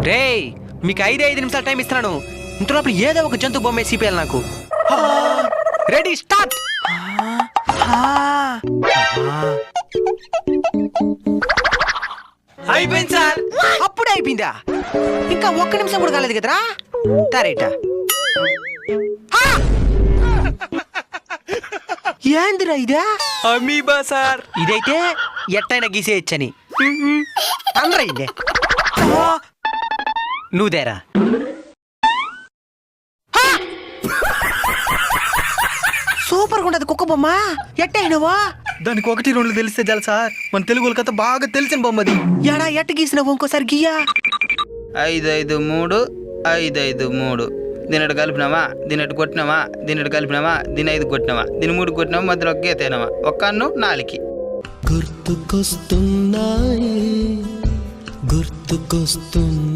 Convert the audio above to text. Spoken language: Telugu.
రేయ్ మీకు 5 నిమిషాలు టైం ఇస్తున్నాను. ఇంతలోపల ఏదో ఒక జంతు బొమ్మ సిపిఎల్ నాకు. Ready start. అయిపోయింది సార్. అప్పుడే అయిపోయిందా? ఇంకా 1 నిమిషం కూడా కాలేదు కదరా. తారేట ఏందిరా ఇదా? Amoeba sir. ఇదైతే ఎట్టైనా గీసేయచ్చని అందరూ ఇదే. నువ్వుదేరా. సూపర్ గా ఉండదు కుక్క బొమ్మ. ఎట్టయినవా? దానికి 1, 2 తెలిస్తే చాలు సార్. మన తెలుగు కథ బాగా తెలిసిన బొమ్మది. ఎడా ఎట్ట గీసినావు? ఇంకోసారి గీయా. 5, 5, 3 5, 5, 3. దీని కలిపినామా, దీని కొట్టినామా, దీని కలిపినామా, దీని 5 కొట్టినామా, దీని 3 కొట్టినామా, మధ్యలో ఒక గీతేనామా, ఒక కన్ను 4కి. గుర్తుకొస్తున్నాయి.